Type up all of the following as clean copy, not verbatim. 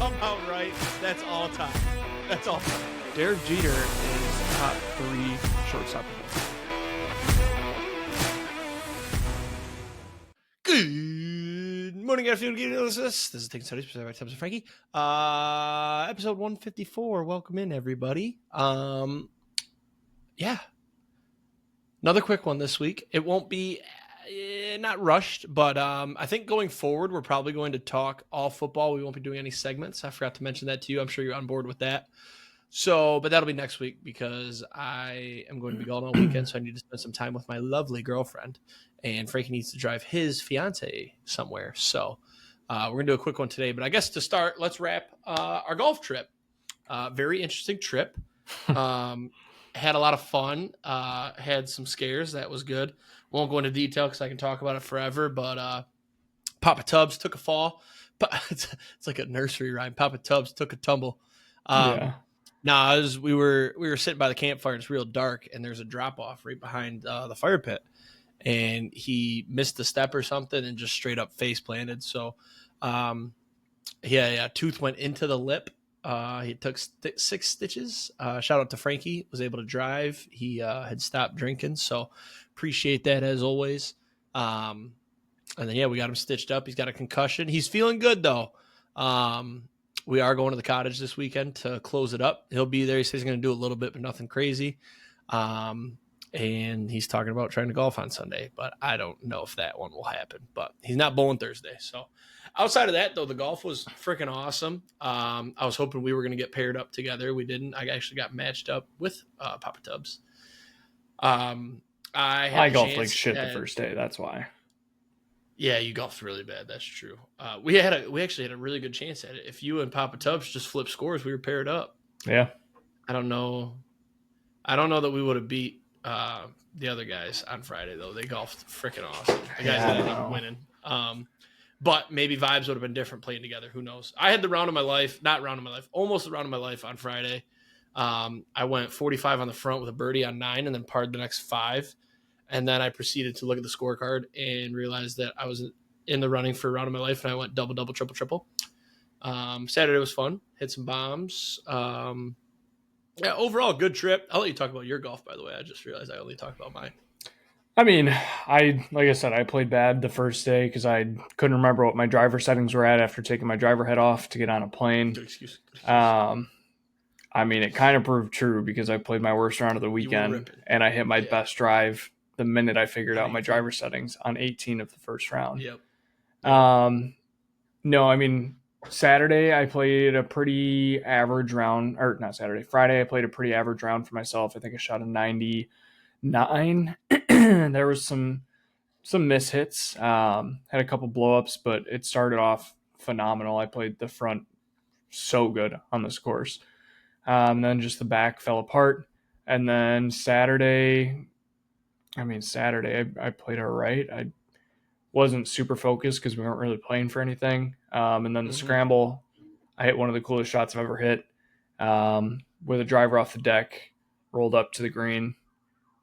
somehow right. That's all time. That's all time. Derek Jeter is top 3 shortstop. Good morning, afternoon, this is Taking Studies, presented by Tubbs and Frankie. Episode 154. Welcome in, everybody. Yeah. Another quick one this week. It won't be not rushed, but I think going forward, we're probably going to talk all football. We won't be doing any segments. I forgot to mention that to you. I'm sure you're on board with that. So, but that'll be next week because I am going to be gone all weekend, so I need to spend some time with my lovely girlfriend. And Frankie needs to drive his fiance somewhere. So we're going to do a quick one today. But I guess to start, let's wrap our golf trip. Very interesting trip. Had a lot of fun. Had some scares. That was good. Won't go into detail because I can talk about it forever. But Papa Tubbs took a fall. It's like a nursery rhyme. Papa Tubbs took a tumble. Yeah. We were sitting by the campfire. And it's real dark, and there's a drop off right behind the fire pit. And he missed a step or something and just straight up face planted. So, tooth went into the lip. He took 6 stitches. Shout out to Frankie, was able to drive. He had stopped drinking, so appreciate that as always. And then, we got him stitched up. He's got a concussion. He's feeling good, though. We are going to the cottage this weekend to close it up. He'll be there. He says he's going to do a little bit, but nothing crazy. And he's talking about trying to golf on Sunday, but I don't know if that one will happen. But he's not bowling Thursday. So outside of that, though, the golf was freaking awesome. I was hoping we were going to get paired up together. We didn't. I actually got matched up with Papa Tubbs. I golfed like shit the first day. That's why. Yeah, you golfed really bad. That's true. We actually had a really good chance at it. If you and Papa Tubbs just flipped scores, we were paired up. Yeah. I don't know that we would have beat the other guys on Friday, though. They golfed freaking awesome. The guys that ended up winning. But maybe vibes would have been different playing together. Who knows? I had the round of my life, almost the round of my life on Friday. I went 45 on the front with a birdie on 9 and then parred the next 5. And then I proceeded to look at the scorecard and realized that I was in the running for a round of my life, and I went double, double, triple, triple. Saturday was fun. Hit some bombs. Overall, good trip. I'll let you talk about your golf, by the way. I just realized I only talked about mine. I mean, like I said, I played bad the first day because I couldn't remember what my driver settings were at after taking my driver head off to get on a plane. Good excuse. I mean, it kind of proved true because I played my worst round of the weekend, and I hit my best drive the minute I figured out my driver settings on 18 of the first round. Yep. No, I mean, Saturday I played a pretty average round, or not Saturday, Friday I played a pretty average round for myself. I think I shot a 99. There was some mishits, had a couple blowups, but it started off phenomenal. I played the front so good on this course. Then just the back fell apart. And then Saturday I played all right. I wasn't super focused because we weren't really playing for anything. And then the scramble, I hit one of the coolest shots I've ever hit with a driver off the deck, rolled up to the green.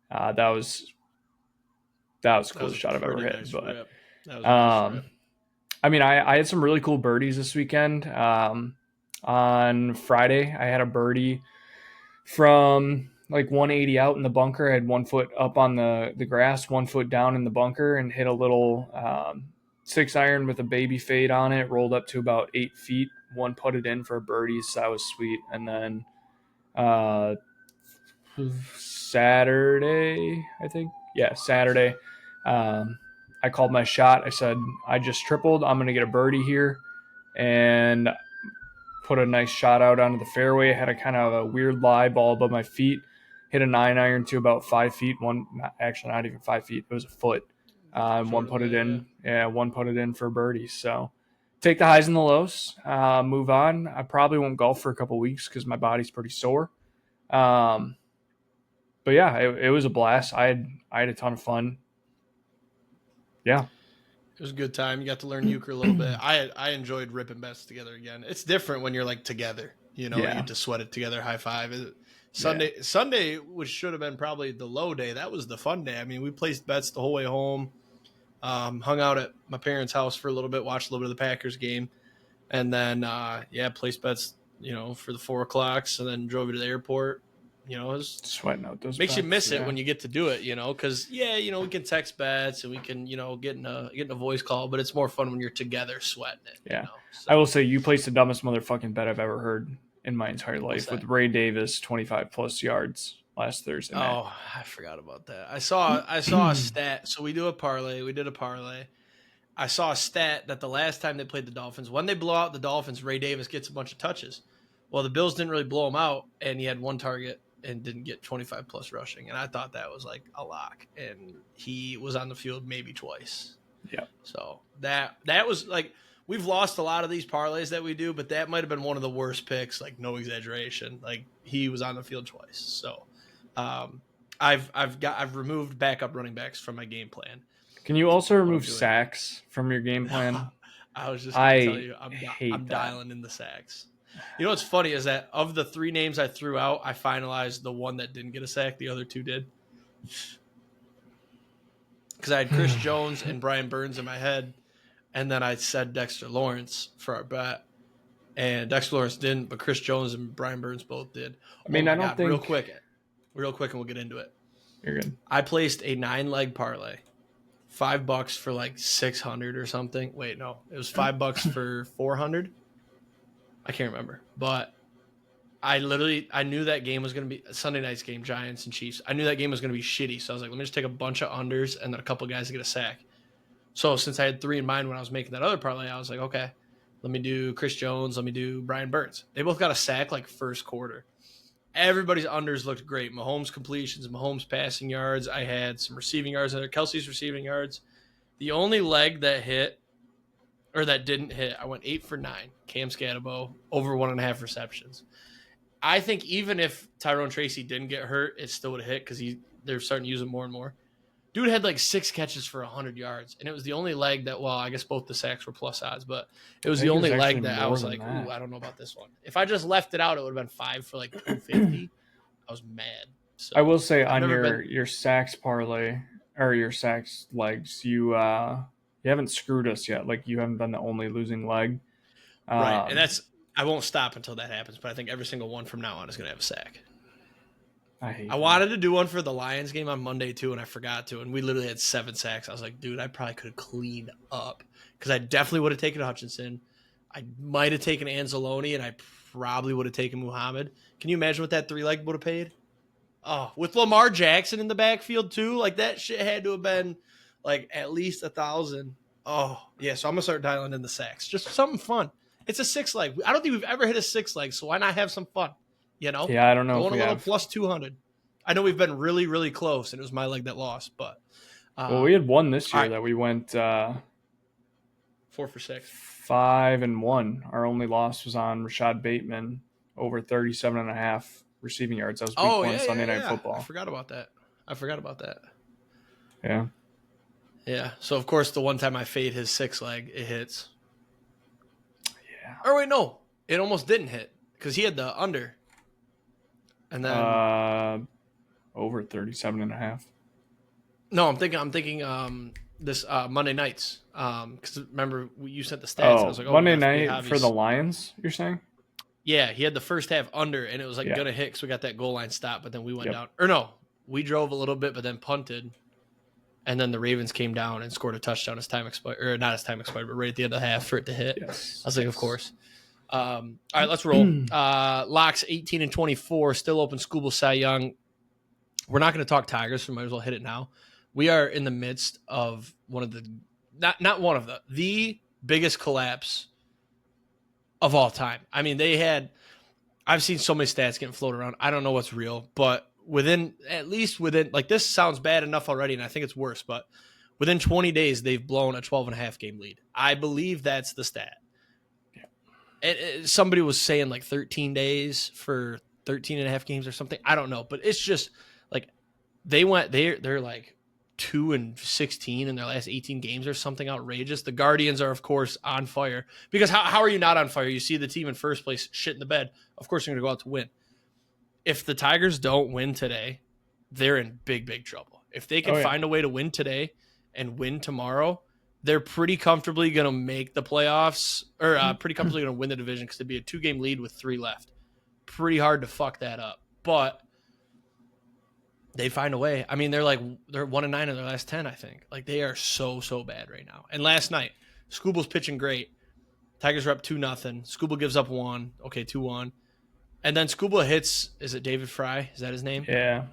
That was the coolest shot I've ever hit. Nice but rip. That was a nice rip. I mean, I had some really cool birdies this weekend. On Friday, I had a birdie from like 180 out in the bunker. I had 1 foot up on the grass, 1 foot down in the bunker, and hit a little 6-iron with a baby fade on it, rolled up to about 8 feet, one putted in for a birdie, so that was sweet. And then Saturday, I called my shot. I said, I just tripled. I'm going to get a birdie here. And put a nice shot out onto the fairway. Had a kind of a weird lie ball above my feet. Hit a 9-iron to about 5 feet. Not even 5 feet. It was a foot. One put it in for a birdie. So take the highs and the lows. Move on. I probably won't golf for a couple weeks because my body's pretty sore. But yeah, it was a blast. I had a ton of fun. Yeah. It was a good time. You got to learn euchre a little bit. I enjoyed ripping bets together again. It's different when you're like together, you get to sweat it together, high five. Sunday, which should have been probably the low day, that was the fun day. I mean, we placed bets the whole way home, hung out at my parents' house for a little bit, watched a little bit of the Packers game. And then, place bets, for the 4 o'clocks, and then drove you to the airport. It was, Sweating out those makes you bets, miss it yeah. when you get to do it, because, we can text bets and we can, get in a voice call, but it's more fun when you're together sweating it. Yeah. So, I will say you placed the dumbest motherfucking bet I've ever heard in my entire life with Ray Davis, 25 plus yards last Thursday night. Oh, I forgot about that. I saw a stat. So we did a parlay. I saw a stat that the last time they played the Dolphins, when they blow out the Dolphins, Ray Davis gets a bunch of touches. Well, the Bills didn't really blow him out, and he had 1 target and didn't get 25 plus rushing. And I thought that was like a lock. And he was on the field maybe twice. Yeah. So that was like, we've lost a lot of these parlays that we do, but that might have been one of the worst picks, like no exaggeration. Like he was on the field twice. So I've removed backup running backs from my game plan. Can you also remove sacks from your game plan? I was just going to tell you, I'm dialing in the sacks. You know what's funny is that of the 3 names I threw out, I finalized the one that didn't get a sack. The other 2 did. Because I had Chris Jones and Brian Burns in my head, and then I said Dexter Lawrence for our bet. And Dexter Lawrence didn't, but Chris Jones and Brian Burns both did. I mean, I don't think... Real quick, and we'll get into it. You're good. I placed a 9-leg parlay. $5 for like 600 or something. Wait, no, it was $5 for 400. I can't remember, but I knew that game was going to be Sunday night's game, Giants and Chiefs. I knew that game was going to be shitty, so I was like, let me just take a bunch of unders and then a couple guys to get a sack. So since I had 3 in mind when I was making that other parlay, I was like, okay, let me do Chris Jones, let me do Brian Burns. They both got a sack like first quarter. Everybody's unders looked great. Mahomes completions, Mahomes passing yards. I had some receiving yards in there. Kelsey's receiving yards. The only leg that hit, or that didn't hit, I went 8 for 9. Cam Scatabo, over 1.5 receptions. I think even if Tyrone Tracy didn't get hurt, it still would have hit because they're starting to use it more and more. Dude had like 6 catches for 100 yards, and it was the only leg that, well, I guess both the sacks were plus odds, but it was the only leg that I was like, ooh, I don't know about this one. If I just left it out, it would have been 5 for like 250. I was mad. So I will say on your sacks parlay or your sacks legs, you haven't screwed us yet. Like you haven't been the only losing leg. Right, and I won't stop until that happens, but I think every single one from now on is going to have a sack. I wanted to do one for the Lions game on Monday too, and I forgot to. And we literally had 7 sacks. I was like, dude, I probably could have cleaned up because I definitely would have taken Hutchinson. I might have taken Anzalone, and I probably would have taken Muhammad. Can you imagine what that 3-leg would have paid? Oh, with Lamar Jackson in the backfield too, like that shit had to have been like at least 1,000. Oh yeah, so I'm gonna start dialing in the sacks. Just something fun. It's a 6-leg. I don't think we've ever hit a 6-leg, so why not have some fun? Yeah, I don't know. Going a little plus 200. I know we've been really, really close, and it was my leg that lost. But we had one this year that we went 4 for 6, 5-1. Our only loss was on Rashad Bateman over 37.5 receiving yards. That was week 1 Sunday Night Football. I forgot about that. Yeah. Yeah. So of course, the one time I fade his 6-leg, it hits. Yeah. Or wait, no, it almost didn't hit because he had the under. And then over 37.5. No, I'm thinking this Monday nights. Because remember you sent the stats. And I was like, Monday night for the Lions, you're saying? Yeah, he had the first half under, and it was like gonna hit because we got that goal line stop, but then we went down. Or no, we drove a little bit, but then punted, and then the Ravens came down and scored a touchdown as time expired, or not as time expired, but right at the end of the half for it to hit. Yes. I was like, of course. All right, let's roll. Locks 18 and 24, still open. Scooble Cy Young. We're not going to talk Tigers, so we might as well hit it now. We are in the midst of one of the the biggest collapse of all time. I mean, I've seen so many stats getting floated around. I don't know what's real, but within, like this sounds bad enough already, and I think it's worse, but within 20 days, they've blown a 12.5 game lead. I believe that's the stat. Somebody was saying like 13 days for 13.5 games or something. I don't know, but it's just like they're like 2-16 in their last 18 games or something outrageous. The Guardians are, of course, on fire because how are you not on fire? You see the team in first place shit in the bed. Of course, you're going to go out to win. If the Tigers don't win today, they're in big, big trouble. If they can find a way to win today and win tomorrow, they're pretty comfortably going to make the playoffs, or pretty comfortably going to win the division because it'd be a 2-game lead with 3 left. Pretty hard to fuck that up, but they find a way. I mean, they're 1-9 in their last 10, I think. Like, they are so bad right now. And last night, Scooble's pitching great. Tigers are up 2-0. Scooble gives up 1. Okay, 2-1. And then Scooble hits, is it David Fry? Is that his name? Yeah.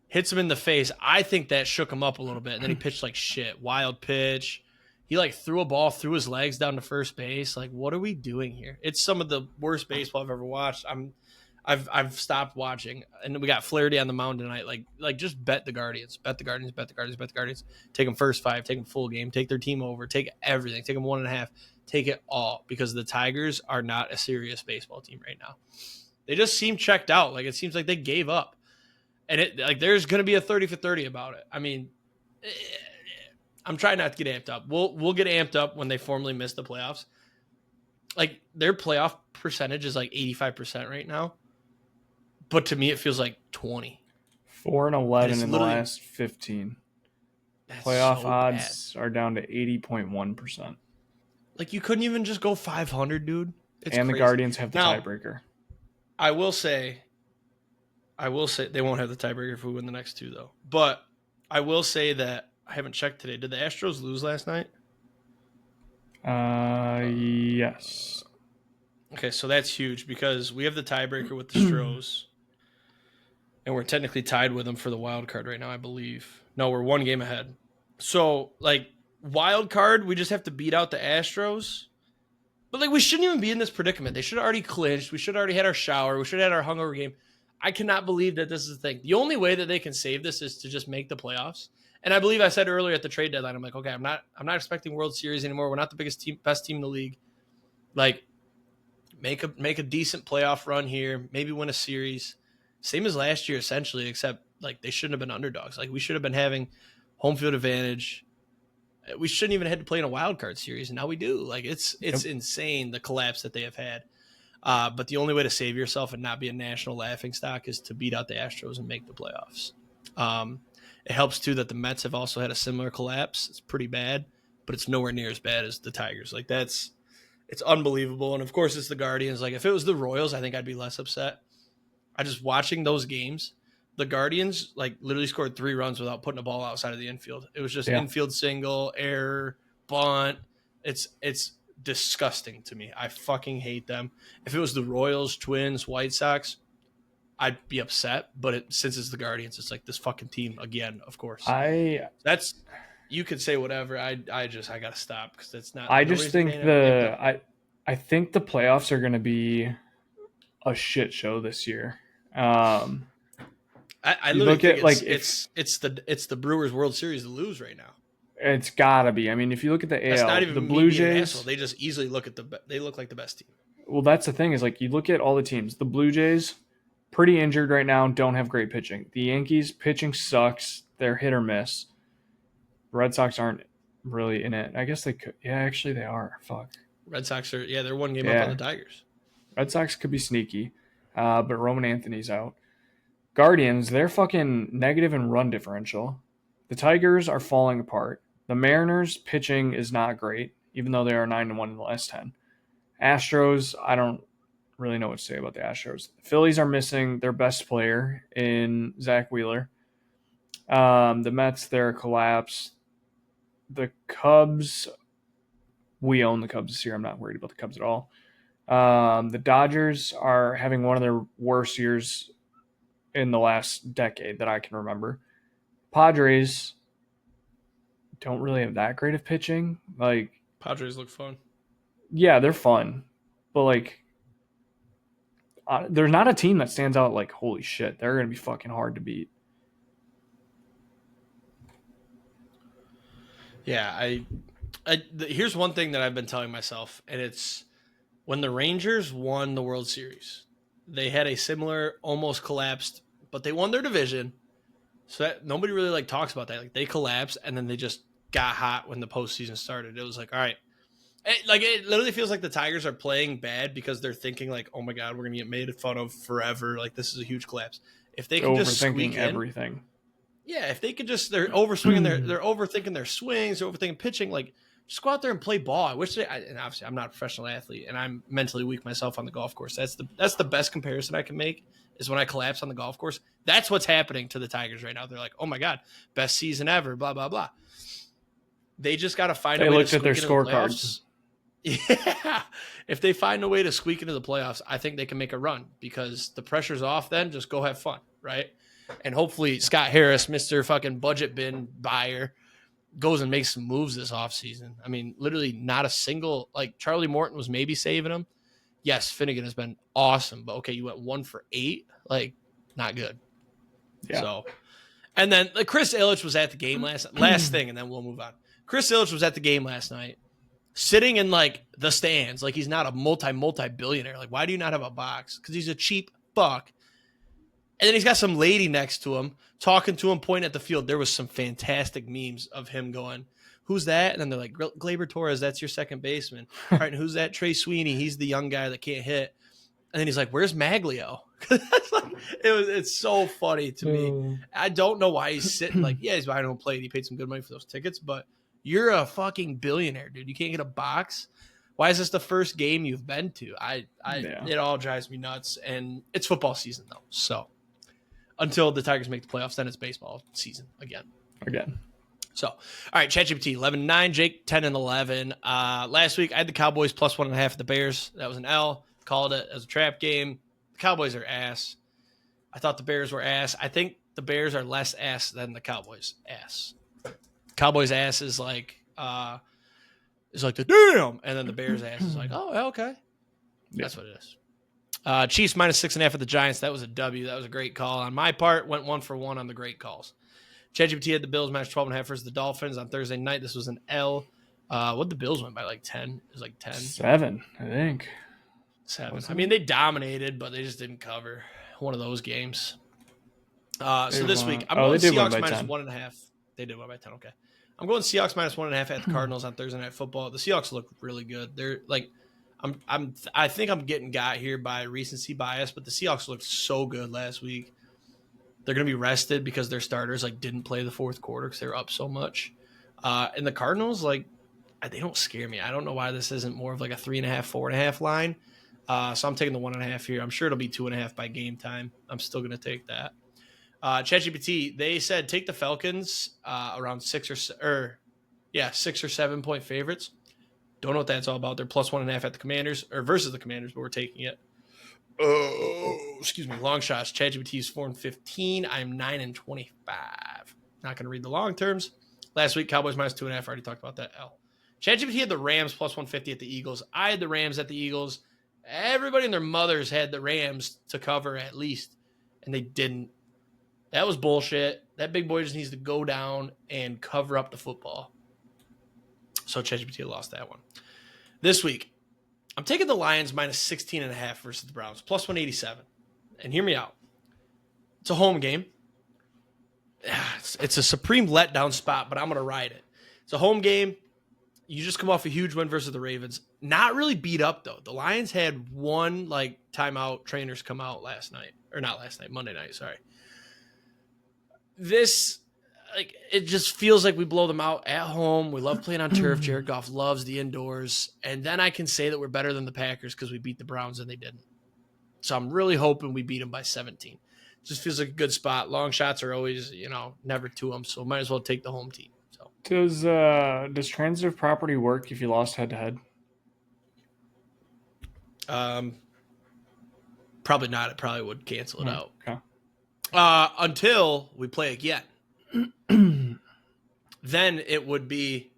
Hits him in the face. I think that shook him up a little bit. And then he pitched like shit. Wild pitch. He like threw a ball through his legs down to first base. Like, what are we doing here? It's some of the worst baseball I've ever watched. I've stopped watching, and we got Flaherty on the mound tonight. Like just bet the Guardians, bet the Guardians, bet the Guardians, bet the Guardians. Take them first 5, take them full game, take their team over, take everything, take them 1.5, take it all, because the Tigers are not a serious baseball team right now. They just seem checked out. Like, it seems like they gave up, and there's going to be a 30 for 30 about it. I mean, I'm trying not to get amped up. We'll get amped up when they formally miss the playoffs. Like, their playoff percentage is like 85% right now. But to me, it feels like 20. 4-11 in the last 15. Playoff so odds bad. are down to 80.1%. Like, you couldn't even just go 500, dude. It's and crazy. The Guardians have the now, tiebreaker. I will say they won't have the tiebreaker if we win the next 2, though. But I will say that I haven't checked today. Did the Astros lose last night? Yes. Okay, so that's huge because we have the tiebreaker with the Stros. And we're technically tied with them for the wild card right now, I believe. No, we're 1 game ahead. So, like, wild card, we just have to beat out the Astros. But, like, we shouldn't even be in this predicament. They should have already clinched. We should have already had our shower. We should have had our hungover game. I cannot believe that this is the thing. The only way that they can save this is to just make the playoffs. And I believe I said earlier at the trade deadline, I'm like, okay, I'm not expecting World Series anymore. We're not the best team in the league. Like, make a decent playoff run here. Maybe win a series. Same as last year, essentially, except like they shouldn't have been underdogs. Like, we should have been having home field advantage. We shouldn't even have had to play in a wild card series, and now we do. Like, it's insane, the collapse that they have had. But the only way to save yourself and not be a national laughingstock is to beat out the Astros and make the playoffs. It helps too that the Mets have also had a similar collapse. It's pretty bad, but it's nowhere near as bad as the Tigers. Like, it's unbelievable. And of course, it's the Guardians. Like, if it was the Royals, I think I'd be less upset. I just watching those games, the Guardians like literally scored 3 runs without putting a ball outside of the infield. It was just infield single, error, bunt. It's disgusting to me. I fucking hate them. If it was the Royals, Twins, White Sox, I'd be upset. But since it's the Guardians, it's like this fucking team again. Of course, you could say whatever. I gotta stop because it's not. I just think I think the playoffs are going to be a shit show this year. I literally think it's the Brewers World Series to lose right now. It's gotta be. I mean, if you look at the that's AL, not even the Blue Jays, they just easily they look like the best team. Well, that's the thing is like you look at all the teams. The Blue Jays, pretty injured right now, don't have great pitching. The Yankees pitching sucks. They're hit or miss. Red Sox aren't really in it. I guess they could. Yeah, actually they are. Fuck. Red Sox are. Yeah, they're 1 game up on the Tigers. Red Sox could be sneaky, but Roman Anthony's out. Guardians, they're fucking negative in run differential. The Tigers are falling apart. The Mariners' pitching is not great, even though they are 9-1 in the last 10. Astros, I don't really know what to say about the Astros. The Phillies are missing their best player in Zach Wheeler. The Mets, they're a collapse. The Cubs, we own the Cubs this year. I'm not worried about the Cubs at all. The Dodgers are having one of their worst years in the last decade that I can remember. Padres don't really have that great of pitching. Like, Padres look fun. Yeah, they're fun. But, like, there's not a team that stands out like, holy shit, they're going to be fucking hard to beat. Yeah, here's one thing that I've been telling myself, and it's when the Rangers won the World Series, they had a similar, almost collapsed, but they won their division. So that nobody really like talks about that. Like, they collapsed and then they just got hot when the postseason started. It was like, all right. It literally feels like the Tigers are playing bad because they're thinking like, oh my God, we're going to get made fun of forever. Like, this is a huge collapse. If they can just squeak in everything. Yeah, if they could just, they're overswinging they're overthinking their swings, they're overthinking pitching. Like, Just go out there and play ball. And obviously I'm not a professional athlete, and I'm mentally weak myself on the golf course. That's the best comparison I can make is when I collapse on the golf course. That's what's happening to the Tigers right now. They're like, oh my God, best season ever, blah, blah, blah. They just got to find a way to looked at their scorecards. Yeah. If they find a way to squeak into the playoffs, I think they can make a run because the pressure's off then. Just go have fun, right? And hopefully Scott Harris, Mr. fucking budget bin buyer, goes and makes some moves this offseason. I mean, literally not a single, like Charlie Morton was maybe saving him. Yes, Finnegan has been awesome, but okay, you went 1 for 8, like not good. Yeah. So, and then Chris Ilitch was at the game last thing, and then we'll move on. Chris Ilitch was at the game last night, sitting in like the stands, like he's not a multi-billionaire. Like, why do you not have a box? Because he's a cheap fuck. And then he's got some lady next to him, talking to him, pointing at the field. There was some fantastic memes of him going, who's that? And then they're like, Gleyber Torres, that's your second baseman. All right, and who's that? Trey Sweeney. He's the young guy that can't hit. And then he's like, where's Maglio? It's so funny to me. I don't know why he's sitting like, yeah, he's buying home plate. He paid some good money for those tickets, but you're a fucking billionaire, dude. You can't get a box. Why is this the first game you've been to? It all drives me nuts. And it's football season, though. So until the Tigers make the playoffs, then it's baseball season again. So, all right, ChatGPT, 11-9, Jake, 10-11. Last week, I had the Cowboys plus 1.5 at the Bears. That was an L. Called it as a trap game. The Cowboys are ass. I thought the Bears were ass. I think the Bears are less ass than the Cowboys ass. Cowboys ass is like the damn, and then the Bears ass is like, oh, okay. Yeah. That's what it is. Chiefs minus 6.5 at the Giants. That was a W. That was a great call on my part. Went 1 for 1 on the great calls. ChatGPT had the Bills minus 12.5 versus the Dolphins on Thursday night. This was an L. What the Bills went by like 10? It was like 10. 7, I think. 7. I mean, they dominated, but they just didn't cover. One of those games. So this week, I'm going Seahawks minus 1.5. They did win by 10. Okay. I'm going Seahawks minus 1.5 at the Cardinals on Thursday Night Football. The Seahawks look really good. They're like, I think I'm getting got here by recency bias, but the Seahawks looked so good last week. They're going to be rested because their starters like didn't play the fourth quarter because they were up so much. And the Cardinals, like, they don't scare me. I don't know why this isn't more of like a 3.5, 4.5 line. So I'm taking the 1.5 here. I'm sure it'll be 2.5 by game time. I'm still going to take that. ChatGPT, they said take the Falcons around 6 or 7 point favorites. Don't know what that's all about. They're plus 1.5 at the Commanders or versus the Commanders, but we're taking it. Oh, excuse me. Longshots. ChatGPT is 4-15. I'm 9-25. Not going to read the long terms. Last week, Cowboys minus 2.5. I already talked about that. L. ChatGPT had the Rams plus 150 at the Eagles. I had the Rams at the Eagles. Everybody and their mothers had the Rams to cover at least, and they didn't. That was bullshit. That big boy just needs to go down and cover up the football. So ChatGPT lost that one. This week, I'm taking the Lions minus 16.5 versus the Browns, plus 187. And hear me out. It's a home game. It's a supreme letdown spot, but I'm going to ride it. It's a home game. You just come off a huge win versus the Ravens. Not really beat up, though. The Lions had one, like, timeout trainers come out last night. Or not last night, Monday night, sorry. This, like, it just feels like we blow them out at home. We love playing on turf. Jared Goff loves the indoors. And then I can say that we're better than the Packers because we beat the Browns and they didn't. So I'm really hoping we beat them by 17. Just feels like a good spot. Long shots are always, never to them. So might as well take the home team. So does transitive property work if you lost head-to-head? Probably not. It probably would cancel it out. Okay. Until we play again. Then it would be,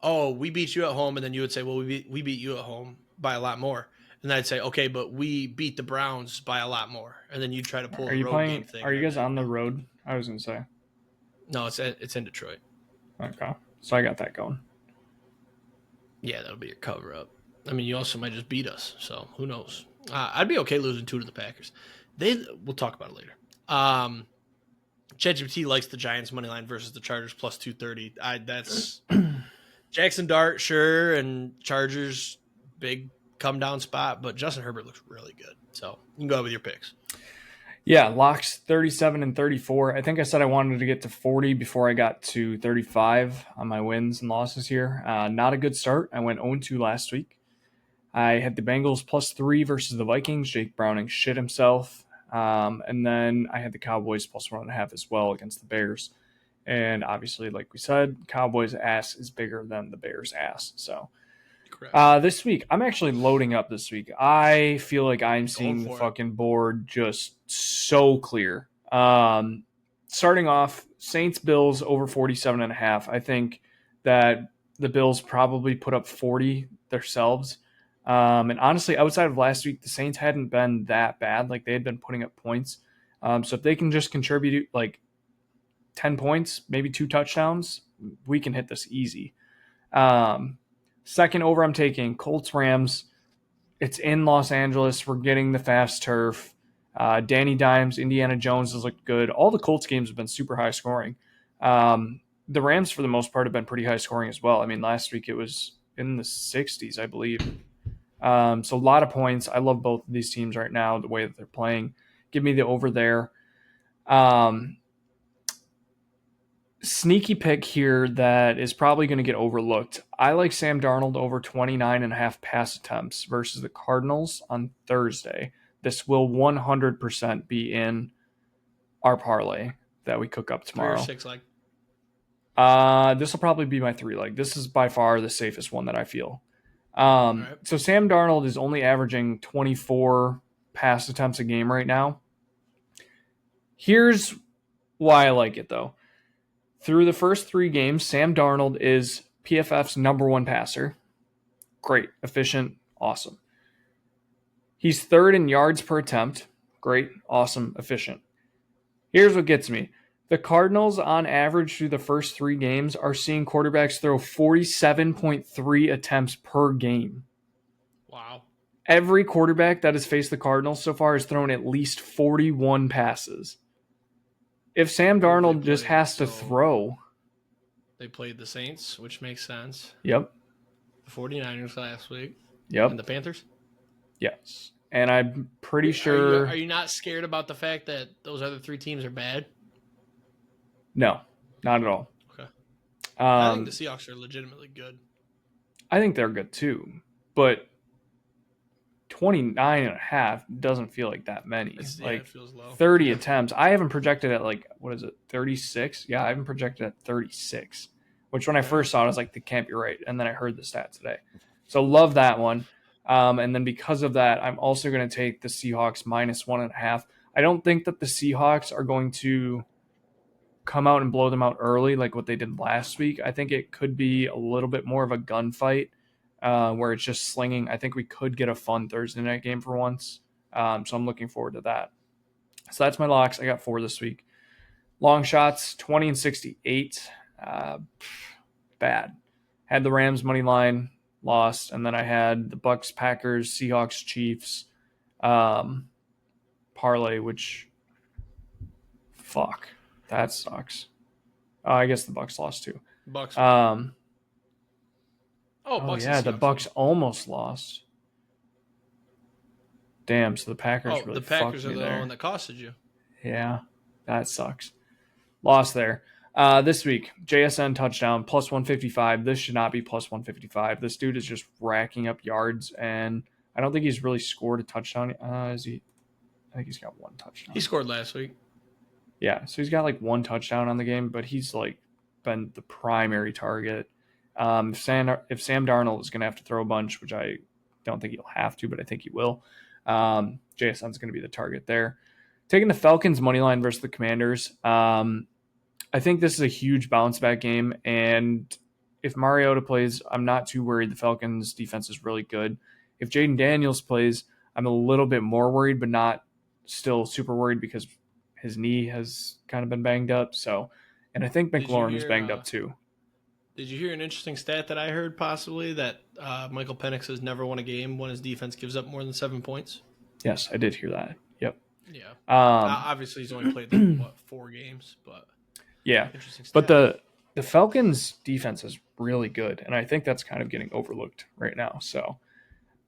oh, we beat you at home, and then you would say, well, we beat you at home by a lot more. And I'd say, okay, but we beat the Browns by a lot more. And then you try to pull the road game thing. Are you guys on the road? I was going to say. No, it's in Detroit. Okay. So I got that going. Yeah, that'll be your cover-up. I mean, you also might just beat us, so who knows? I'd be okay losing 2 to the Packers. We'll talk about it later. ChatGPT likes the Giants money line versus the Chargers plus 230. That's Jackson Dart, sure, and Chargers big come down spot, but Justin Herbert looks really good. So you can go with your picks. Yeah, locks 37 and 34. I think I said I wanted to get to 40 before I got to 35 on my wins and losses here. Not a good start. I went 0-2 last week. I had the Bengals +3 versus the Vikings. Jake Browning shit himself. And then I had the Cowboys +1.5 as well against the Bears. And obviously, like we said, Cowboys' ass is bigger than the Bears' ass. So Correct. this week, I'm actually loading up this week. I feel like I'm Going seeing the for it. fucking board just so clear. Starting off, Saints Bills over 47.5. I think that the Bills probably put up 40 themselves. And honestly, outside of last week, the Saints hadn't been that bad. Like they had been putting up points. So if they can just contribute like 10 points, maybe 2 touchdowns, we can hit this easy. Um, Second over, I'm taking Colts Rams. It's in Los Angeles. We're getting the fast turf. Danny Dimes, Indiana Jones has looked good. All the Colts games have been super high scoring. The Rams, for the most part, have been pretty high scoring as well. I mean, last week it was in the 60s, I believe. So a lot of points. I love both of these teams right now, the way that they're playing. Give me the over there. Sneaky pick here that is probably going to get overlooked. I like Sam Darnold over 29.5 pass attempts versus the Cardinals on Thursday. This will 100% be in our parlay that we cook up 3 or tomorrow. 6 leg. This will probably be my 3 leg. This is by far the safest one that I feel. Right. So Sam Darnold is only averaging 24 pass attempts a game right now. Here's why I like it, though. Through the first 3 games, Sam Darnold is PFF's #1 passer. Great, efficient, awesome. He's 3rd in yards per attempt. Great, awesome, efficient. Here's what gets me. The Cardinals, on average, through the first 3 games, are seeing quarterbacks throw 47.3 attempts per game. Wow. Every quarterback that has faced the Cardinals so far has thrown at least 41 passes. If Sam Darnold just has to throw... They played the Saints, which makes sense. Yep. The 49ers last week. Yep. And the Panthers? Yes. And I'm pretty sure... Are you not scared about the fact that those other 3 teams are bad? No, not at all. Okay. I think the Seahawks are legitimately good. I think they're good too. But 29.5 doesn't feel like that many. It feels low. 30 attempts. I haven't projected at 36? Yeah, I haven't projected at 36. Which when I first saw it, I was like, that can't be right. And then I heard the stat today. So love that one. And then because of that, I'm also going to take the Seahawks -1.5. I don't think that the Seahawks are going to come out and blow them out early like what they did last week. I think it could be a little bit more of a gunfight where it's just slinging. I think we could get a fun Thursday night game for once. So I'm looking forward to that. So that's my locks. I got 4 this week. Longshots, 20 and 68. Bad. Had the Rams money line, lost, and then I had the Bucks, Packers, Seahawks, Chiefs, parlay, which fuck, that sucks. I guess the Bucks lost too. Bucks. Bucks yeah, the Bucks almost lost. Damn, so the Packers really the Packers fucked me are the there. one that costed you. Yeah, that sucks. Lost there. This week, JSN touchdown, +155. This should not be +155. This dude is just racking up yards, and I don't think he's really scored a touchdown. Is he? I think he's got 1 touchdown. He scored last week. Yeah, so he's got 1 touchdown on the game, but he's been the primary target. If Sam Darnold is going to have to throw a bunch, which I don't think he'll have to, but I think he will, JSN's going to be the target there. Taking the Falcons money line versus the Commanders. I think this is a huge bounce back game, and if Mariota plays, I'm not too worried. The Falcons defense is really good. If Jaden Daniels plays, I'm a little bit more worried, but not still super worried because his knee has kind of been banged up. So, and I think McLaurin is banged up too. Did you hear an interesting stat that I heard possibly that Michael Penix has never won a game when his defense gives up more than 7 points? Yes, I did hear that. Yep. Yeah. Obviously, he's only played 4 games, but yeah. Interesting stat. But the Falcons defense is really good, and I think that's kind of getting overlooked right now. So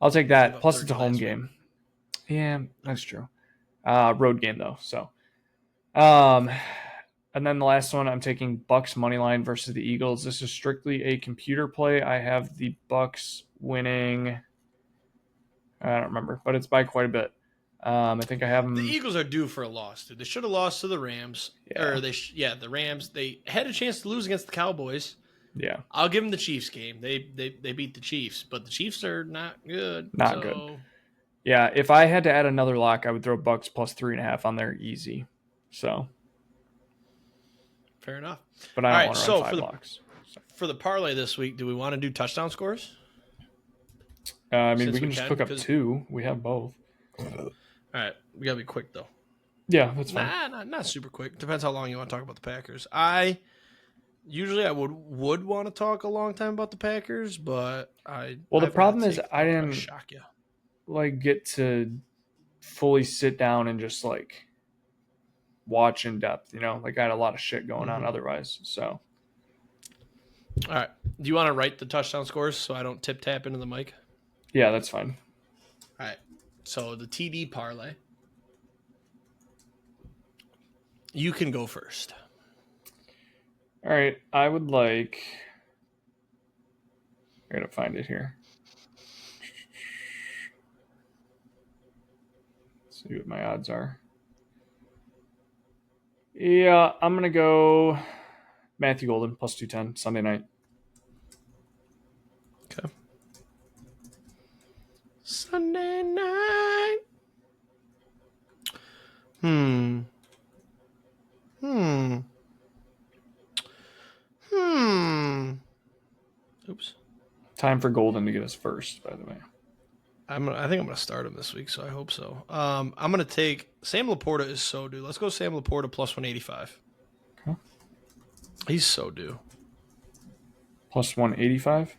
I'll take that. Plus, it's a home game. Yeah, that's true. Road game though. So, and then the last one, I'm taking Bucks money line versus the Eagles. This is strictly a computer play. I have the Bucks winning. I don't remember, but it's by quite a bit. I think I have them. The Eagles are due for a loss, dude. They should have lost to the Rams. Yeah. Or the Rams. They had a chance to lose against the Cowboys. Yeah. I'll give them the Chiefs game. They beat the Chiefs, but the Chiefs are not good. Not good. Yeah, if I had to add another lock, I would throw Bucks plus 3.5 on there easy. So fair enough. But I don't want to run 5 locks. For the parlay this week, do we want to do touchdown scores? I mean, we can just cook up 2. We have both. All right, we gotta be quick though. Yeah, that's fine. Not super quick. Depends how long you want to talk about the Packers. I would want to talk a long time about the Packers, but the problem is I didn't shock you. Get to fully sit down and just watch in depth. I had a lot of shit going on otherwise. So, all right. Do you want to write the touchdown scores so I don't tip tap into the mic? Yeah, that's fine. All right. So the TD parlay. You can go first. All right. I would like. I gotta find it here. Let's see what my odds are. Yeah, I'm gonna go Matthew Golden plus 210 Sunday night. Okay. Sunday night. Oops. Time for Golden to get us first, by the way. I think I'm gonna start him this week, so I hope so. I'm gonna take Sam Laporta is so due. Let's go Sam Laporta plus 185. Okay. He's so due. Plus 185?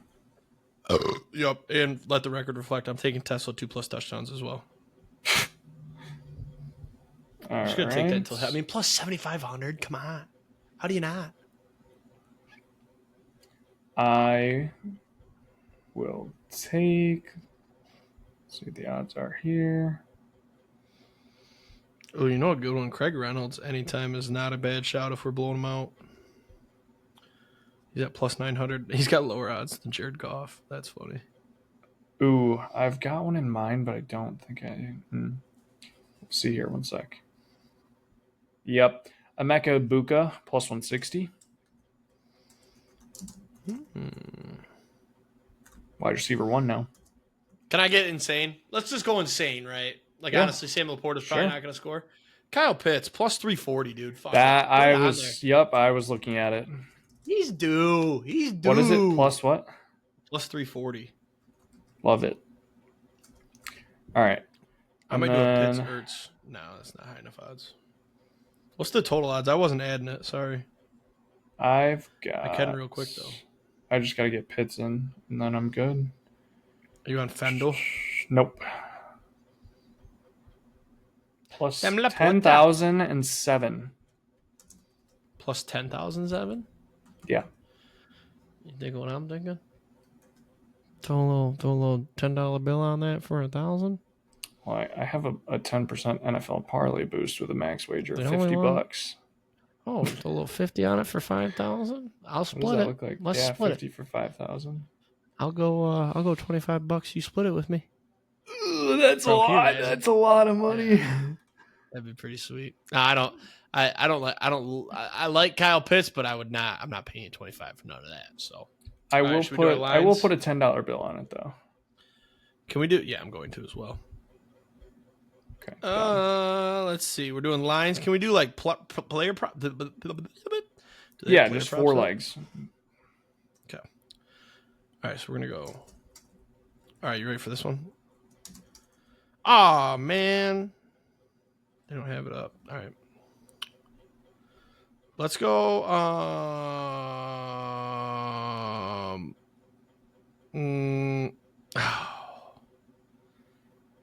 Yep, and let the record reflect. I'm taking Tesla 2+ touchdowns as well. I'm just gonna take that until plus 7,500. Come on, how do you not? I will take. Let's see what the odds are here. Oh, you know a good one, Craig Reynolds. Anytime is not a bad shout if we're blowing him out. He's at plus 900. He's got lower odds than Jared Goff. That's funny. Ooh, I've got one in mind, but I don't think I. We'll see here. One sec. Yep. Emeka Buka plus 160. Wide receiver 1 now. Can I get insane? Let's just go insane, right? Honestly, Sam Laporta's probably not going to score. Kyle Pitts plus 340, dude. Fuck that I was. Yep, I was looking at it. He's due. What is it? Plus what? Plus 340. Love it. All right. I might do a Pitts Ertz. No, that's not high enough odds. What's the total odds? I wasn't adding it. Sorry. I can real quick though. I just got to get Pitts in, and then I'm good. Are you on Fendel? Nope. Plus 10,007. Plus 10,007? Yeah. You think what I'm thinking? Throw a little $10 bill on that for 1,000? Well, I have a 10% NFL parlay boost with a max wager of $50. Oh, a little 50 on it for 5,000? I'll split it. What does that look like? Let's split 50 for 5,000. I'll go $25. You split it with me. Ooh, that's a lot. That's a lot of money. Yeah. That'd be pretty sweet. No, I like Kyle Pitts, but I'm not paying 25 for none of that. So I will put a $10 bill on it though. Can we do it? Yeah, I'm going to as well. Okay. Let's see. We're doing lines. Can we do like player prop? Yeah, just 4 legs. Okay. All right, so we're gonna go. All right, you ready for this one? Oh man, they don't have it up. All right, let's go.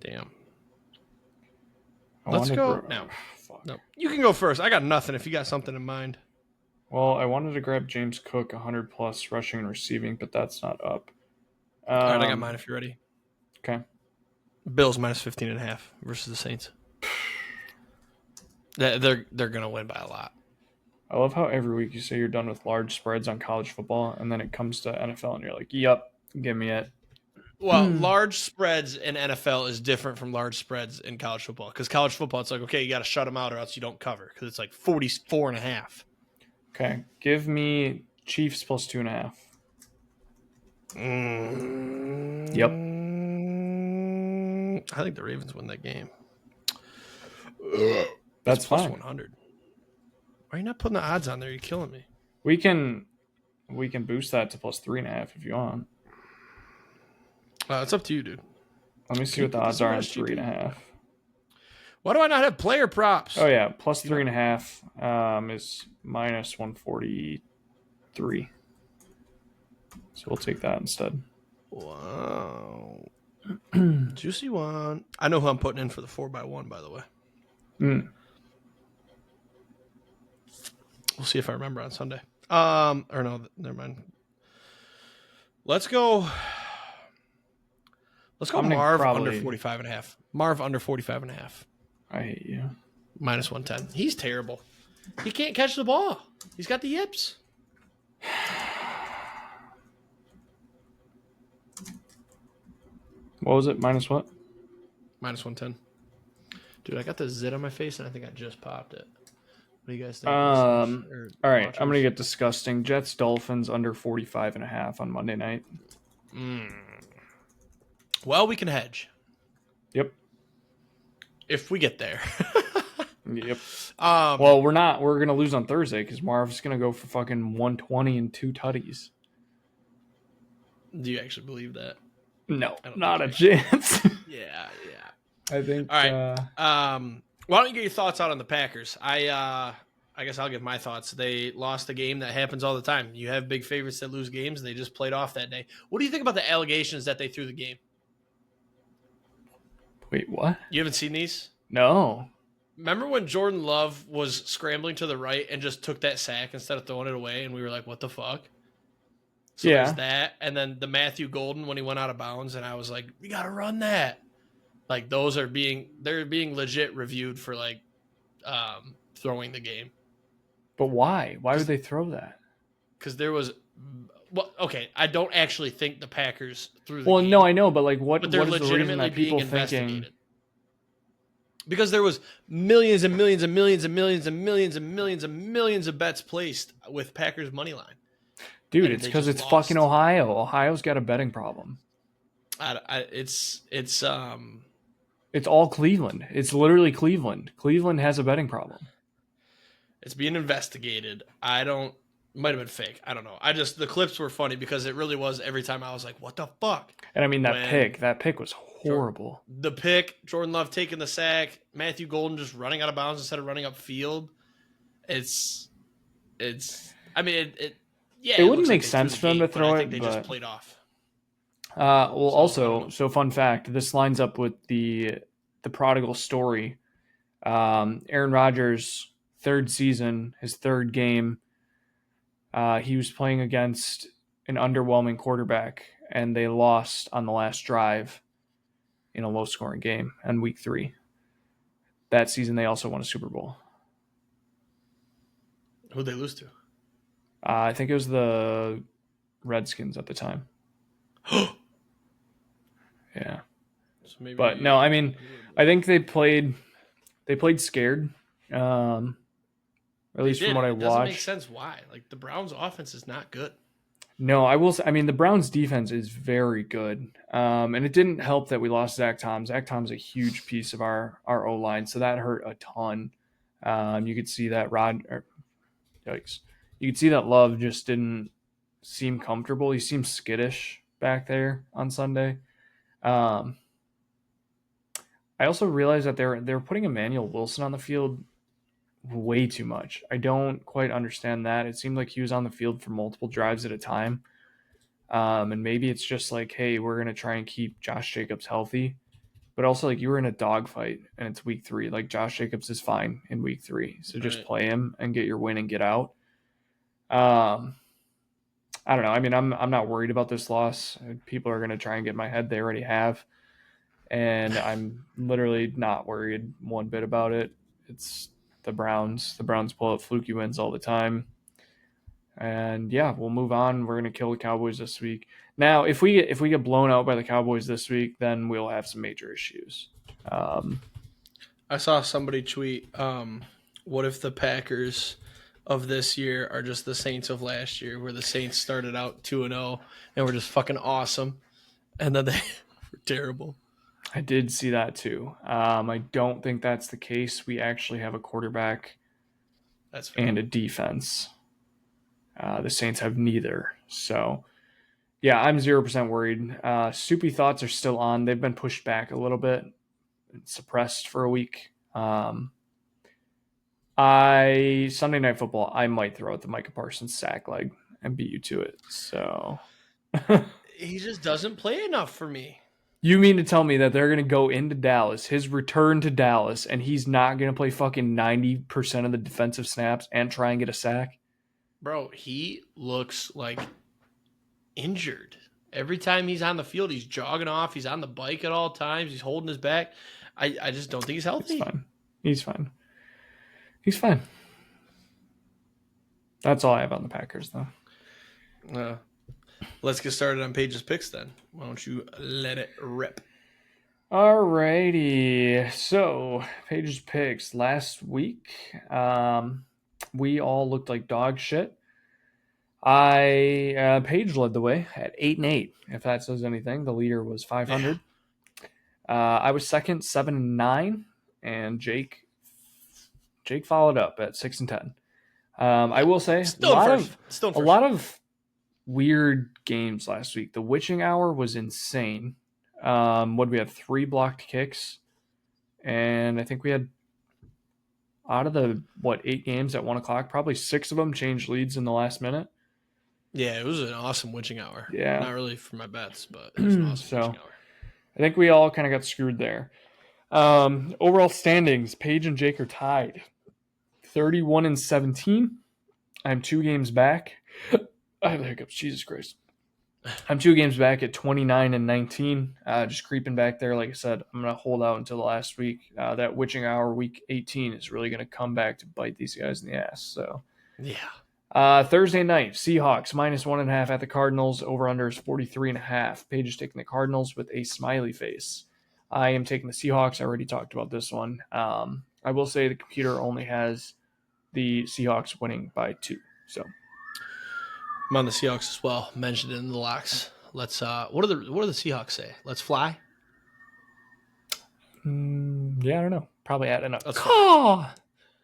Damn. Let's go now. No, you can go first. I got nothing. If you got something in mind. Well, I wanted to grab James Cook 100+ rushing and receiving, but that's not up. All right, I got mine if you're ready. Okay. Bills minus 15.5 versus the Saints. They're gonna win by a lot. I love how every week you say you're done with large spreads on college football, and then it comes to NFL, and you're like, "Yep, give me it." Well, large spreads in NFL is different from large spreads in college football because college football, it's like, okay, you got to shut them out or else you don't cover because it's like 44.5. Okay, give me Chiefs plus 2.5. Yep. I think the Ravens win that game. That's plus fine. 100. Why are you not putting the odds on there? You're killing me. We can boost that to plus 3.5 if you want. It's up to you, dude. Let me see what the odds are on 3.5. Why do I not have player props? Oh yeah, plus 3.5 is minus 143. So we'll take that instead. Wow. Juicy one. I know who I'm putting in for the 4x1, by the way. We'll see if I remember on Sunday. Or no, never mind. Let's go. Marv under 45.5. Marv under 45.5. I hate you. Minus 110. He's terrible. He can't catch the ball. He's got the yips. What was it? Minus what? Minus 110. Dude, I got the zit on my face, and I think I just popped it. What do you guys think? All right, watchers? I'm going to get disgusting. Jets, Dolphins under 45.5 on Monday night. Well, we can hedge. Yep. If we get there. Yep. Well, we're not. We're going to lose on Thursday because Marv's going to go for fucking 120 and 2 tutties. Do you actually believe that? No, not a chance. Yeah. I think. All right. Why don't you get your thoughts out on the Packers? I guess I'll give my thoughts. They lost a game that happens all the time. You have big favorites that lose games. They just played off that day. What do you think about the allegations that they threw the game? Wait, what? You haven't seen these? No. Remember when Jordan Love was scrambling to the right and just took that sack instead of throwing it away, and we were like, what the fuck? So there's that. And then the Matthew Golden when he went out of bounds, and I was like, we got to run that. Like, they're being legit reviewed for, like, throwing the game. But why? Why would they throw that? Because there was... Well, okay, I don't actually think the Packers threw the game. Well, no, I know, but, like, what But they're is the reason legitimately that people being investigated. thinking... Because there was millions and millions and millions and millions and millions and millions and millions of bets placed with Packers money line. Dude, it's because it's fucking Ohio. Ohio's got a betting problem. It's all Cleveland. It's literally Cleveland. Cleveland has a betting problem. It's being investigated. Might have been fake. I don't know. The clips were funny because it really was every time I was like, what the fuck? And I mean, that pick was horrible. The pick, Jordan Love taking the sack, Matthew Golden just running out of bounds instead of running upfield. It wouldn't make sense for them to throw it, they just played off. So fun fact, this lines up with the prodigal story. Aaron Rodgers' third season, his third game, he was playing against an underwhelming quarterback, and they lost on the last drive in a low-scoring game in Week 3. That season, they also won a Super Bowl. Who'd they lose to? I think it was the Redskins at the time. Yeah. So maybe, but no, I mean, I think they played scared. At least from what I watched. It doesn't make sense why. Like, the Browns' offense is not good. No, I will say, I mean, the Browns' defense is very good. And it didn't help that we lost Zach Tom. Zach Tom's a huge piece of our O-line, so that hurt a ton. You could see that you could see that Love just didn't seem comfortable. He seemed skittish back there on Sunday. I also realized that they're putting Emmanuel Wilson on the field way too much. I don't quite understand that. It seemed like he was on the field for multiple drives at a time. And maybe it's just like, hey, we're going to try and keep Josh Jacobs healthy. But also, like, you were in a dogfight and it's Week 3. Like, Josh Jacobs is fine in Week 3. So just play him and get your win and get out. I don't know. I mean, I'm not worried about this loss. People are going to try and get in my head. They already have. And I'm literally not worried one bit about it. It's the Browns. The Browns pull out fluky wins all the time. And yeah, we'll move on. We're gonna kill the Cowboys this week. Now, if we get blown out by the Cowboys this week, then we'll have some major issues. I saw somebody tweet, what if the Packers of this year are just the Saints of last year, where the Saints started out 2-0 and were just fucking awesome, and then they were terrible. I did see that too. I don't think that's the case. We actually have a quarterback and a defense. The Saints have neither. So, yeah, I'm 0% worried. Soupy thoughts are still on. They've been pushed back a little bit, suppressed for a week. Sunday Night Football, I might throw out the Micah Parsons sack leg and beat you to it. So he just doesn't play enough for me. You mean to tell me that they're going to go into Dallas, his return to Dallas, and he's not going to play fucking 90% of the defensive snaps and try and get a sack? Bro, he looks like injured. Every time he's on the field, he's jogging off. He's on the bike at all times. He's holding his back. I just don't think he's healthy. He's fine. That's all I have on the Packers, though. Let's get started on Paige's picks then. Why don't you let it rip? Alrighty. So, Paige's picks. Last week, we all looked like dog shit. Paige led the way at 8-8, if that says anything. The leader was 500. Yeah. I was second, 7-9, and Jake followed up at 6-10. I will say a lot of weird games last week. The witching hour was insane. What we have 3 blocked kicks, and I think we had out of the 8 games at 1:00, probably 6 of them changed leads in the last minute. Yeah, it was an awesome witching hour. Yeah, not really for my bets, but it was an awesome witching hour. I think we all kind of got screwed there. Overall standings: Paige and Jake are tied, 31-17. I'm 2 games back. I have the hiccups. Jesus Christ. I'm 2 games back at 29-19. Just creeping back there. Like I said, I'm going to hold out until the last week. That witching hour, week 18, is really going to come back to bite these guys in the ass. So, yeah. Thursday night, Seahawks -1.5 at the Cardinals. Over-under is 43.5. Paige is taking the Cardinals with a smiley face. I am taking the Seahawks. I already talked about this one. I will say the computer only has the Seahawks winning by 2. So I'm on the Seahawks as well. Mentioned it in the locks. Let's. What do the Seahawks say? Let's fly. Yeah, I don't know. Probably adding up.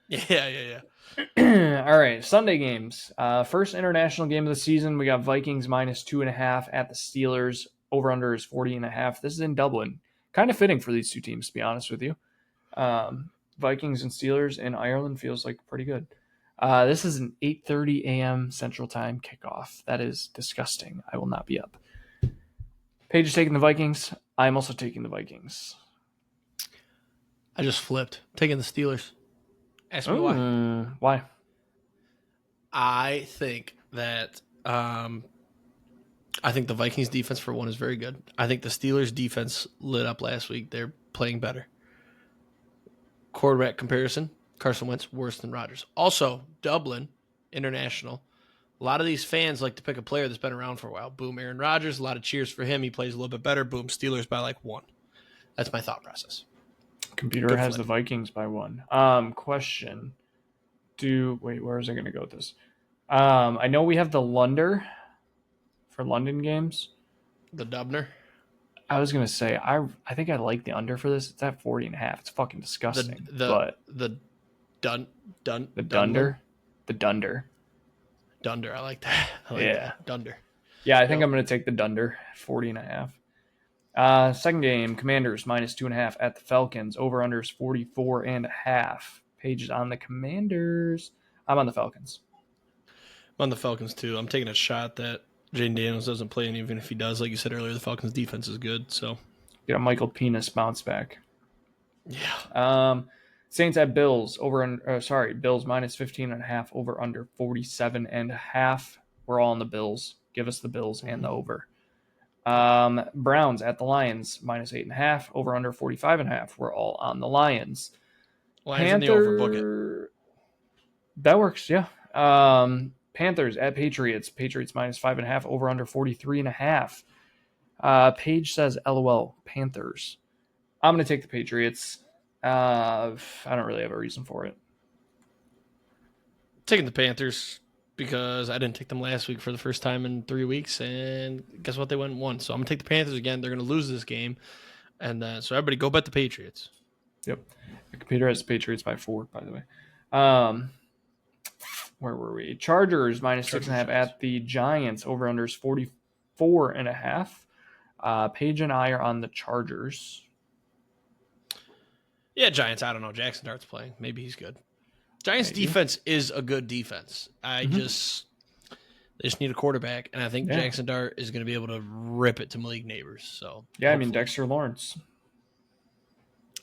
Yeah. All right, Sunday games. First international game of the season. We got Vikings -2.5 at the Steelers. Over under is 40.5. This is in Dublin. Kind of fitting for these two teams, to be honest with you. Vikings and Steelers in Ireland feels like pretty good. This is an 8:30 a.m. Central Time kickoff. That is disgusting. I will not be up. Paige is taking the Vikings. I'm also taking the Vikings. I just flipped. Taking the Steelers. Ask me why. Why? I think that I think the Vikings defense, for one, is very good. I think the Steelers defense lit up last week. They're playing better. Quarterback comparison, Carson Wentz worse than Rodgers. Also, Dublin, international. A lot of these fans like to pick a player that's been around for a while. Boom, Aaron Rodgers. A lot of cheers for him. He plays a little bit better. Boom, Steelers by 1. That's my thought process. Computer Good has flip. The Vikings by 1. Question. Wait, where is I going to go with this? I know we have the Lunder for London games. The Dubner. I was going to say, I think I like the under for this. It's at 40.5. It's fucking disgusting. The Dunder. Dunder. I like that. That. Dunder. Yeah, I think I'm going to take the Dunder, 40.5. Second game, Commanders -2.5 at the Falcons. Over-under is 44.5. Paige is on the Commanders. I'm on the Falcons. I'm on the Falcons, too. I'm taking a shot that Jaden Daniels doesn't play, and even if he does, like you said earlier, the Falcons' defense is good. So, yeah, Michael Penis bounce back. Yeah. Saints at Bills. Bills -15.5. Over-under 47.5. We're all on the Bills. Give us the Bills and the over. Browns at the Lions -8.5. Over-under 45.5. We're all on the Lions. Lions in the over, book it. That works, yeah. Panthers at Patriots. Patriots minus 5.5, over under 43.5. Paige says, LOL, Panthers. I'm going to take the Patriots. I don't really have a reason for it. Taking the Panthers because I didn't take them last week for the first time in 3 weeks, and guess what? They went and won. So I'm gonna take the Panthers again. They're gonna lose this game, and so everybody go bet the Patriots. Yep. The computer has the Patriots by 4, by the way. Where were we? Chargers minus 6.5 at the Giants. Over under is 44.5. Paige and I are on the Chargers. Yeah, Giants. I don't know. Jackson Dart's playing. Maybe he's good. Giants defense is a good defense. They just need a quarterback, and I think Jackson Dart is going to be able to rip it to Malik Neighbors. So yeah, hopefully. I mean Dexter Lawrence,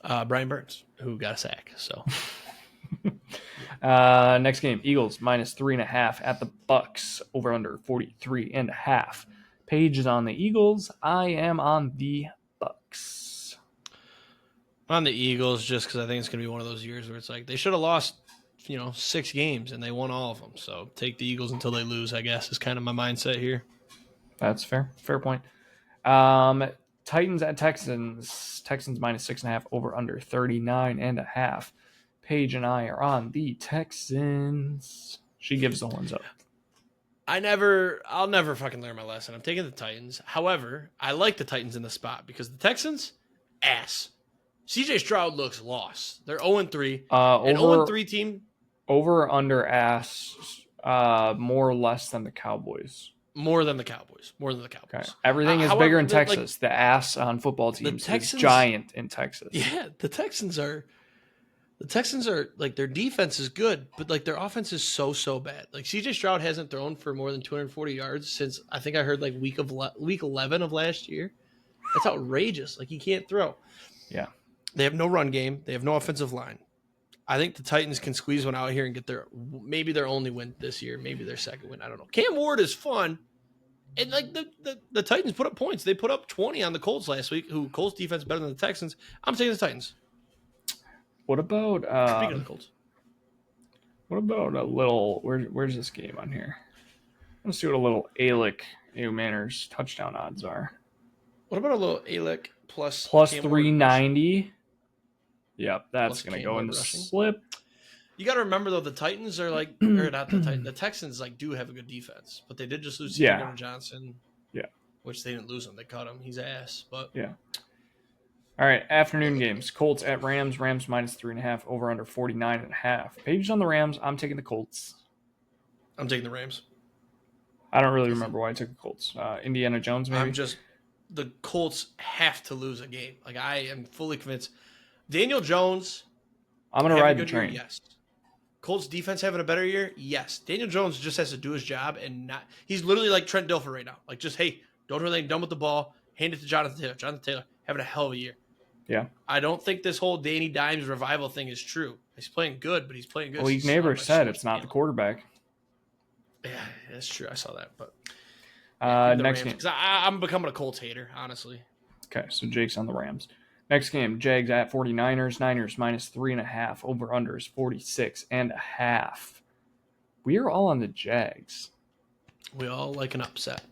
Brian Burns, who got a sack. So next game, Eagles minus 3.5 at the Bucks. Over under 43.5. Paige is on the Eagles. I am on the Bucks. On the Eagles, just because I think it's going to be one of those years where it's like they should have lost 6 games and they won all of them. So take the Eagles until they lose, I guess, is kind of my mindset here. That's fair. Fair point. Titans at Texans. Texans minus 6.5, over under 39.5. Paige and I are on the Texans. She gives the horns up. I'll never fucking learn my lesson. I'm taking the Titans. However, I like the Titans in the spot because the Texans, ass. CJ Stroud looks lost. They're 0-3. An 0-3 team. Over or under ass, more or less than the Cowboys? More than the Cowboys. Okay. Everything is bigger in Texas. The ass on football teams is giant in Texas. Yeah, the Texans are like, their defense is good, but like their offense is so bad. Like CJ Stroud hasn't thrown for more than 240 yards since I think I heard like week 11 of last year. That's outrageous. Like he can't throw. Yeah. They have no run game. They have no offensive line. I think the Titans can squeeze one out here and get maybe their only win this year, maybe their second win. I don't know. Cam Ward is fun. And like the Titans put up points. They put up 20 on the Colts last week, who Colts defense is better than the Texans. I'm taking the Titans. What about speaking of the Colts? What about a little where's this game on here? Let's see what a little Alec Manners touchdown odds are. What about a little Alec plus 390? Yep, that's going to go in the slip. You got to remember, though, the Titans are like, or not the Titans, the Texans like do have a good defense, but they did just lose Gardner Johnson. Yeah. Which they didn't lose him. They cut him. He's ass. But yeah. All right, afternoon games. Colts at Rams. Rams minus 3.5, over under 49.5. Paige on the Rams. I'm taking the Colts. I'm taking the Rams. I don't really remember why I took the Colts. Indiana Jones, maybe? The Colts have to lose a game. Like, I am fully convinced. Daniel Jones. I'm going to ride the train. Year, yes. Colts defense having a better year? Yes. Daniel Jones just has to do his job and not. He's literally like Trent Dilfer right now. Like, just, hey, don't do anything dumb with the ball. Hand it to Jonathan Taylor. Jonathan Taylor having a hell of a year. Yeah. I don't think this whole Danny Dimes revival thing is true. He's playing good, but he's playing good. Well, he never said it's not the quarterback. Yeah, that's true. I saw that. But next game. I'm becoming a Colts hater, honestly. Okay, so Jake's on the Rams. Next game, Jags at 49ers. Niners minus 3.5. Over under is 46.5. We are all on the Jags. We all like an upset.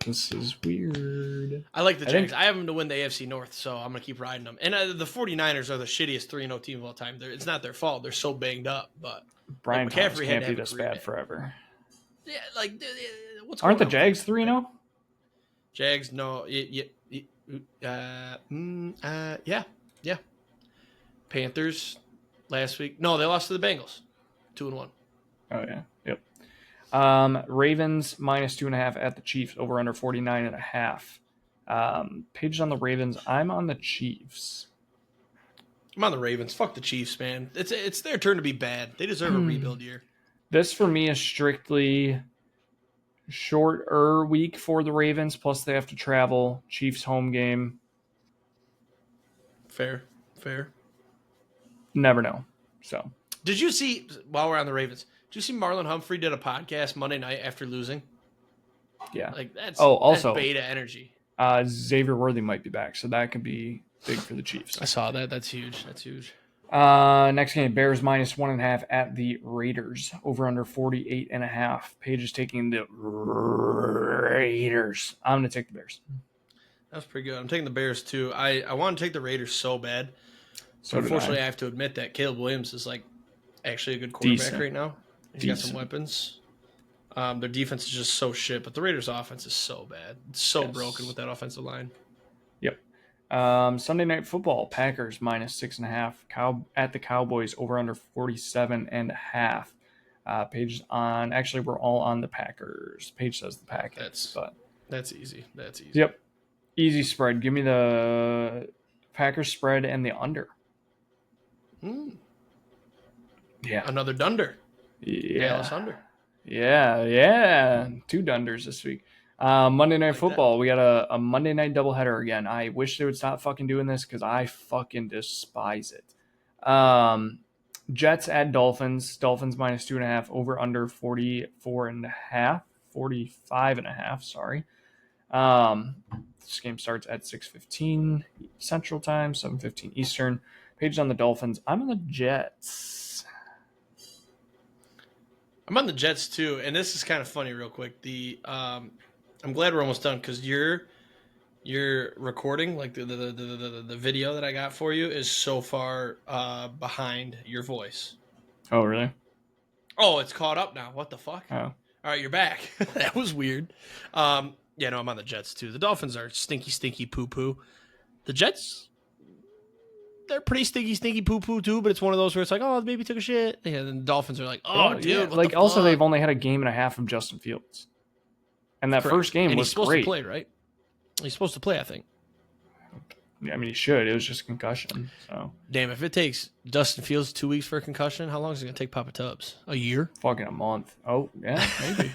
This is weird. I like the Jags. I have them to win the AFC North, so I'm going to keep riding them. And the 49ers are the shittiest 3-0 team of all time. It's not their fault. They're so banged up. But Brian McCaffrey can't be this bad forever. Yeah, like, what's Aren't the Jags 3-0? Jags, no. Yeah. Panthers last week. No, they lost to the Bengals. 2-1. Oh, yeah. Yep. Ravens minus 2.5 at the Chiefs, over under 49.5. Paige on the Ravens. I'm on the Chiefs. I'm on the Ravens. Fuck the Chiefs, man. It's their turn to be bad. They deserve a rebuild year. This for me is strictly shorter week for the Ravens. Plus they have to travel. Chiefs home game. Fair. Never know. So did you see, while we're on the Ravens, did you see Marlon Humphrey did a podcast Monday night after losing? Yeah. Like that's also that's beta energy. Xavier Worthy might be back, so that could be big for the Chiefs. I saw that. That's huge. Next game, Bears minus 1.5 at the Raiders. Over under 48.5. Paige is taking the Raiders. I'm going to take the Bears. That's pretty good. I'm taking the Bears too. I want to take the Raiders so bad. So But unfortunately, did I have to admit that Caleb Williams is like actually a good quarterback Decent. right now. He's got some weapons. Their defense is just so shit, but the Raiders' offense is so bad. It's so broken with that offensive line. Yep. Sunday Night Football, Packers minus 6.5. At the Cowboys, over under 47.5. Paige on. Actually, we're all on the Packers. Paige says the Packers. That's easy. That's easy. Yep. Easy spread. Give me the Packers spread and the under. Yeah. Another dunder. Yeah. Dallas under. Yeah. 2 dunders this week. Monday Night Football. We got a Monday night doubleheader again. I wish they would stop fucking doing this because I fucking despise it. Jets at Dolphins. Dolphins minus 2.5. Over under 44.5. 45.5. Sorry. This game starts at 6:15 Central Time, 7:15 Eastern. Paige on the Dolphins. I'm on the Jets. I'm on the Jets too, and this is kind of funny. Real quick, I'm glad we're almost done because your recording, like the video that I got for you, is so far behind your voice. Oh, really? Oh, it's caught up now. What the fuck? Oh. All right, you're back. That was weird. Yeah, no, I'm on the Jets too. The Dolphins are stinky poo-poo. The Jets, they're pretty stinky poo-poo too, but it's one of those where it's like, oh, the baby took a shit. And then the Dolphins are like, oh, dude, yeah. like also they've only had a game and a half of Justin Fields. And that first game was he's supposed great. to play, right? He's supposed to play, I think. Yeah, I mean, he should. It was just a concussion. So damn, if it takes Justin Fields 2 weeks for a concussion, how long is it going to take Papa Tubbs? A year? Fucking a month. Oh, yeah, maybe.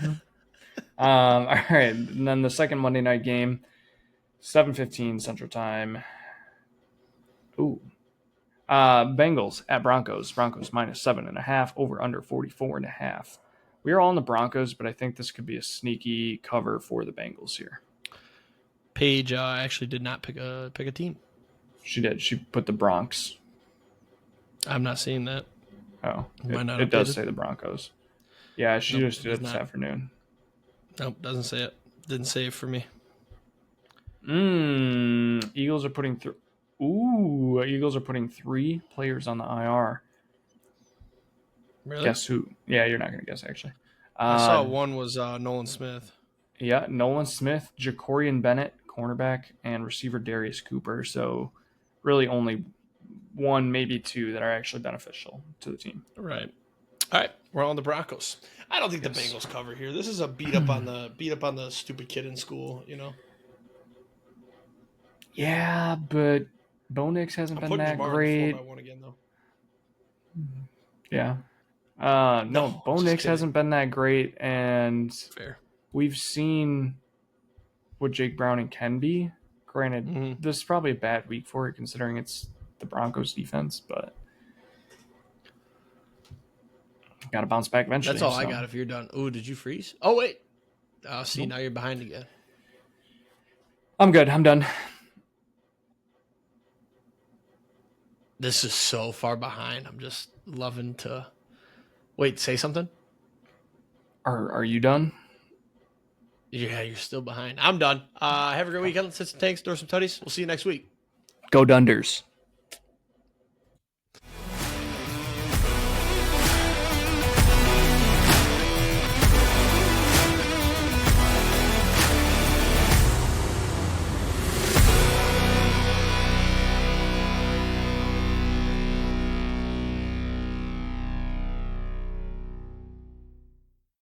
All right. And then the second Monday night game, 7:15 Central Time. Ooh. Bengals at Broncos. Broncos minus 7.5. Over under 44.5. We are all on the Broncos, but I think this could be a sneaky cover for the Bengals here. Paige actually did not pick a team. She did. She put the Bronx. I'm not seeing that. Oh, it does say the Broncos. Yeah, she just did it this afternoon. Nope, doesn't say it. Didn't say it for me. Eagles are putting Eagles are putting 3 players on the IR. Really? Guess who? Yeah, you're not going to guess, actually. I saw one was Nolan Smith. Yeah, Nolan Smith, Jacorian Bennett, cornerback, and receiver Darius Cooper. So really only 1, maybe 2 that are actually beneficial to the team. Right. All right, we're on the Broncos. I don't think the Bengals cover here. This is a beat up on the stupid kid in school, you know. Yeah, but Bo Nix hasn't been that great. 4x1 again, though. Yeah. No, Bo Nix hasn't been that great, and fair. We've seen what Jake Browning can be. Granted, this is probably a bad week for it, considering it's the Broncos defense, but got to bounce back eventually. That's all I got if you're done. Oh, did you freeze? Oh, wait. See, now you're behind again. I'm good. I'm done. This is so far behind. I'm just loving to... Wait, say something? Are you done? Yeah, you're still behind. I'm done. Have a great weekend. Let's hit some tanks, throw some tutties. We'll see you next week. Go Dunders.